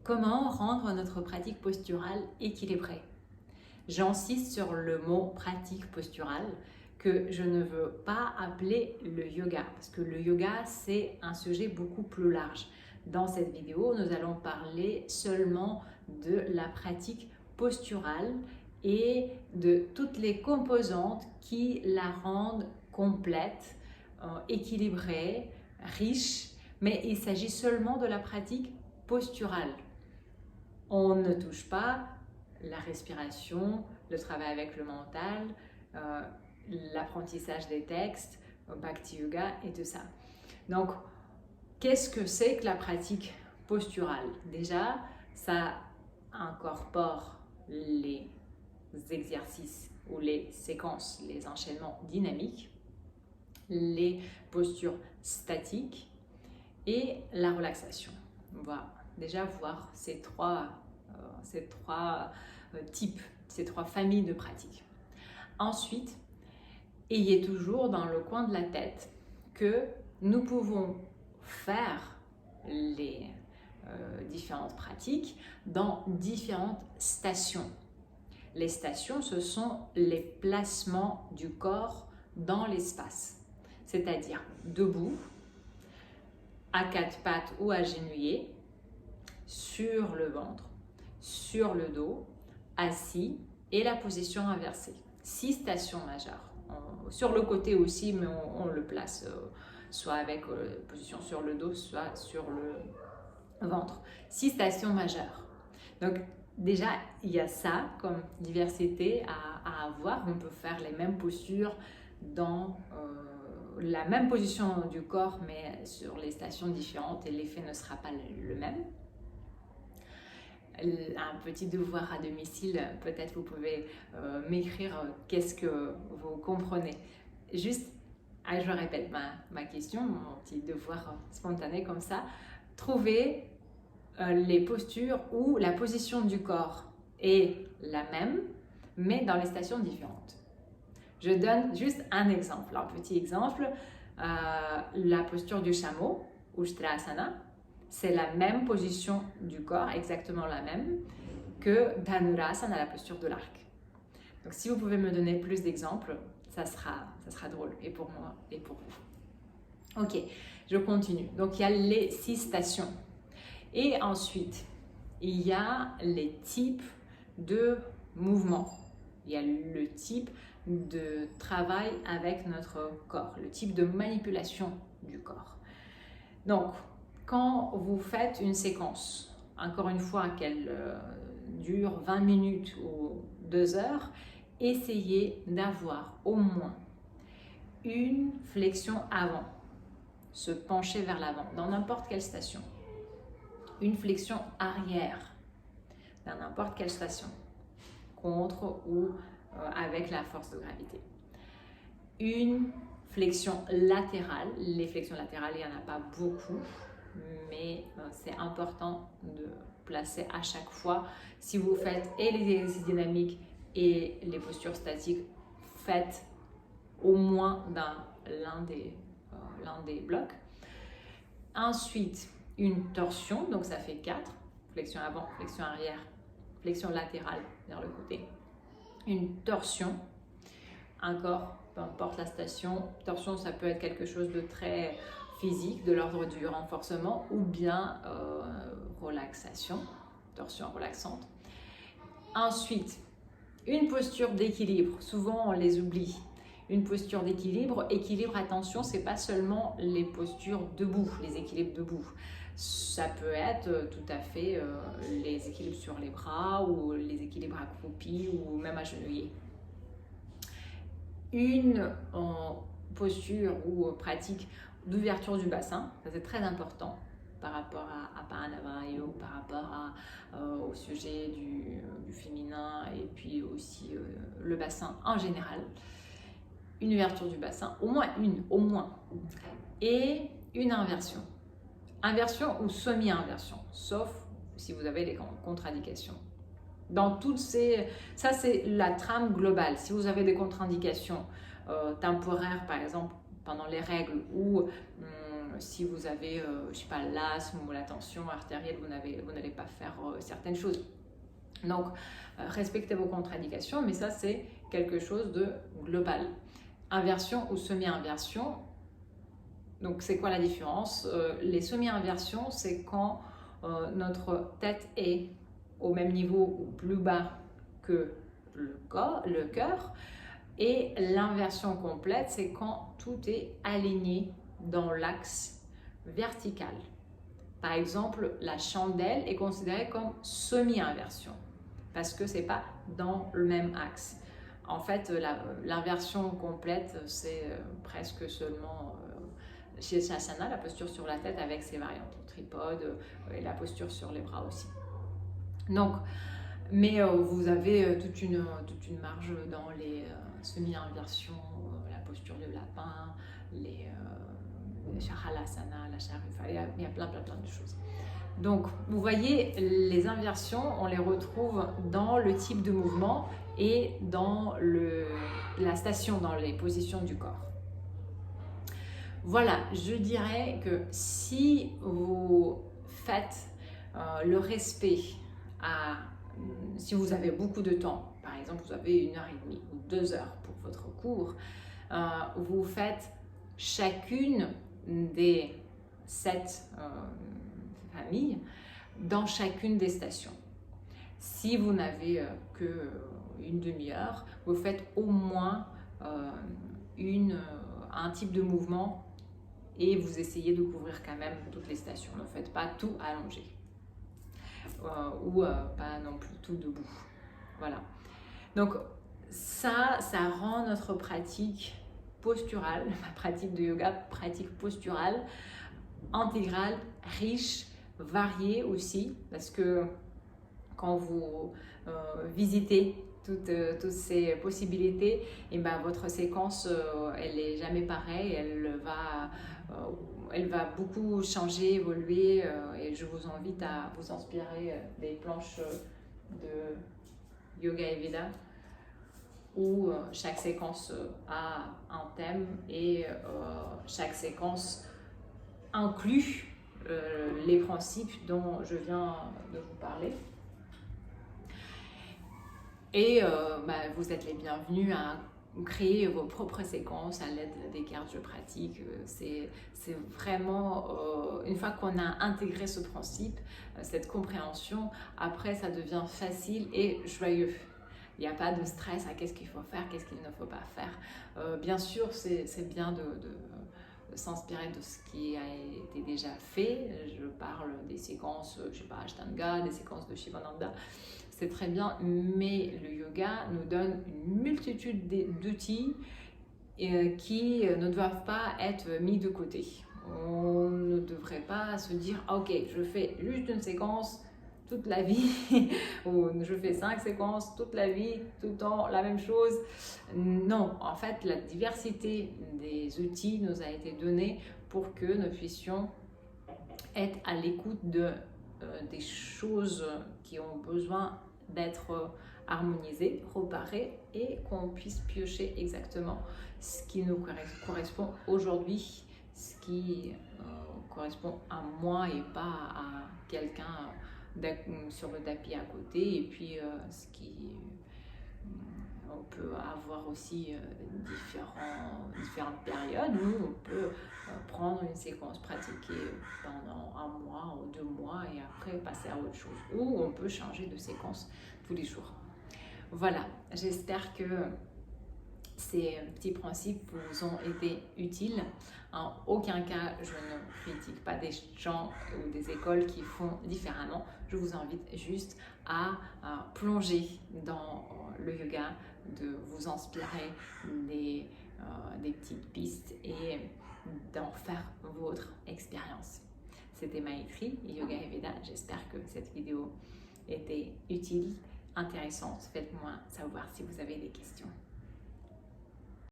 Comment rendre notre pratique posturale équilibrée? J'insiste sur le mot pratique posturale que je ne veux pas appeler le yoga parce que le yoga c'est un sujet beaucoup plus large. Dans cette vidéo, nous allons parler seulement de la pratique posturale et de toutes les composantes qui la rendent complète, équilibrée, riche, mais il s'agit seulement de la pratique posturale. On ne touche pas la respiration, le travail avec le mental, l'apprentissage des textes, Bhakti Yoga et tout ça. Donc, qu'est-ce que c'est que la pratique posturale? Déjà, ça incorpore les exercices ou les séquences, les enchaînements dynamiques, les postures statiques et la relaxation. On va déjà voir ces trois types, ces trois familles de pratiques. Ensuite, ayez toujours dans le coin de la tête que nous pouvons faire les différentes pratiques dans différentes stations. Les stations, ce sont les placements du corps dans l'espace, c'est-à-dire debout, à quatre pattes ou agenouillé, sur le ventre, sur le dos, assis et la position inversée. 6 stations majeures. Sur le côté aussi, mais on le place soit avec position sur le dos, soit sur le ventre. 6 stations majeures. Donc déjà, il y a ça comme diversité à avoir. On peut faire les mêmes postures dans la même position du corps, mais sur les stations différentes et l'effet ne sera pas le même. Un petit devoir à domicile, peut-être vous pouvez m'écrire qu'est-ce que vous comprenez. Juste, je répète ma question, mon petit devoir spontané comme ça. Trouvez les postures où la position du corps est la même, mais dans les stations différentes. Je donne juste un exemple, un petit exemple. La posture du chameau, Ustrasana, c'est la même position du corps, exactement la même que Dhanurasana, la posture de l'arc. Donc si vous pouvez me donner plus d'exemples, ça sera drôle, et pour moi et pour vous. Ok, je continue. Donc il y a les 6 stations. Et ensuite, il y a les types de mouvements. Il y a le type de travail avec notre corps, le type de manipulation du corps. Donc, quand vous faites une séquence, encore une fois qu'elle dure 20 minutes ou 2 heures, essayez d'avoir au moins une flexion avant, se pencher vers l'avant, dans n'importe quelle station. Une flexion arrière, dans n'importe quelle station, contre ou avec la force de gravité. Une flexion latérale, les flexions latérales, il n'y en a pas beaucoup, mais c'est important de placer à chaque fois. Si vous faites et les exercices dynamiques et les postures statiques, faites au moins dans l'un des blocs. Ensuite, une torsion, donc ça fait 4, flexion avant, flexion arrière, flexion latérale vers le côté. Une torsion, encore, peu importe la station, torsion ça peut être quelque chose de très physique, de l'ordre du renforcement ou bien relaxation, torsion relaxante. Ensuite, une posture d'équilibre, souvent on les oublie. Une posture d'équilibre, attention, c'est pas seulement les postures debout, les équilibres debout. Ça peut être tout à fait les équilibres sur les bras ou les équilibres accroupis ou même agenouillés. Une posture ou pratique d'ouverture du bassin, ça c'est très important par rapport à Paranavayu, par rapport au sujet du féminin et puis aussi le bassin en général. Une ouverture du bassin, au moins une, et une inversion. Inversion ou semi-inversion, sauf si vous avez les contre-indications. Dans toutes ça c'est la trame globale. Si vous avez des contre-indications temporaires, par exemple pendant les règles ou si vous avez, je sais pas, l'asthme ou la tension artérielle, vous n'allez pas faire certaines choses. Donc, respectez vos contre-indications, mais ça, c'est quelque chose de global. Inversion ou semi-inversion. Donc, c'est quoi la différence? Les semi-inversions, c'est quand notre tête est au même niveau ou plus bas que le cœur. Et l'inversion complète, c'est quand tout est aligné dans l'axe vertical. Par exemple, la chandelle est considérée comme semi-inversion parce que c'est pas dans le même axe. En fait, l'inversion complète, c'est presque seulement chez Shasana, la posture sur la tête avec ses variantes, le tripode et la posture sur les bras aussi. Donc, mais vous avez toute une marge dans les semi-inversions, la posture de lapin, les Shahalasana, la Charufa, il y a plein de choses. Donc, vous voyez, les inversions, on les retrouve dans le type de mouvement et dans la station, dans les positions du corps. Voilà, je dirais que si vous faites le respect si vous avez beaucoup de temps, par exemple vous avez 1h30 ou 2 heures pour votre cours, vous faites chacune des 7 familles dans chacune des stations. Si vous n'avez que une demi-heure, vous faites au moins un type de mouvement et vous essayez de couvrir quand même toutes les stations. Ne faites pas tout allongé ou pas non plus tout debout. Voilà. Donc ça rend notre pratique posturale, ma pratique de yoga, pratique posturale, intégrale, riche, variée aussi, parce que quand vous visitez toutes ces possibilités, et ben votre séquence, elle n'est jamais pareille, elle va beaucoup changer, évoluer, et je vous invite à vous inspirer des planches de Yoga Ayurveda où chaque séquence a un thème et chaque séquence inclut les principes dont je viens de vous parler. Et vous êtes les bienvenus à créer vos propres séquences à l'aide des cartes je pratique. C'est vraiment, une fois qu'on a intégré ce principe, cette compréhension, après ça devient facile et joyeux. Il n'y a pas de stress à qu'est-ce qu'il faut faire, qu'est-ce qu'il ne faut pas faire. Bien sûr, c'est bien de s'inspirer de ce qui a été déjà fait. Je parle des séquences, je sais pas, Ashtanga, des séquences de Shivananda. C'est très bien, mais le yoga nous donne une multitude d'outils qui ne doivent pas être mis de côté. On ne devrait pas se dire « Ok, je fais juste une séquence toute la vie » ou « Je fais 5 séquences toute la vie, tout le temps, la même chose ». Non, en fait, la diversité des outils nous a été donnée pour que nous puissions être à l'écoute des choses qui ont besoin d'être harmonisées, reparées et qu'on puisse piocher exactement ce qui nous correspond aujourd'hui, ce qui correspond à moi et pas à quelqu'un sur le tapis à côté. Et puis on peut avoir aussi différentes périodes où on peut prendre une séquence pratiquée pendant 1 mois ou 2 mois et après passer à autre chose. Ou on peut changer de séquence tous les jours. Voilà, j'espère que ces petits principes vous ont été utiles. En aucun cas, je ne critique pas des gens ou des écoles qui font différemment. Je vous invite juste à plonger dans le yoga, de vous inspirer des petites pistes et d'en faire votre expérience. C'était Maitri, Yoga Ayurveda. J'espère que cette vidéo était utile, intéressante. Faites-moi savoir si vous avez des questions.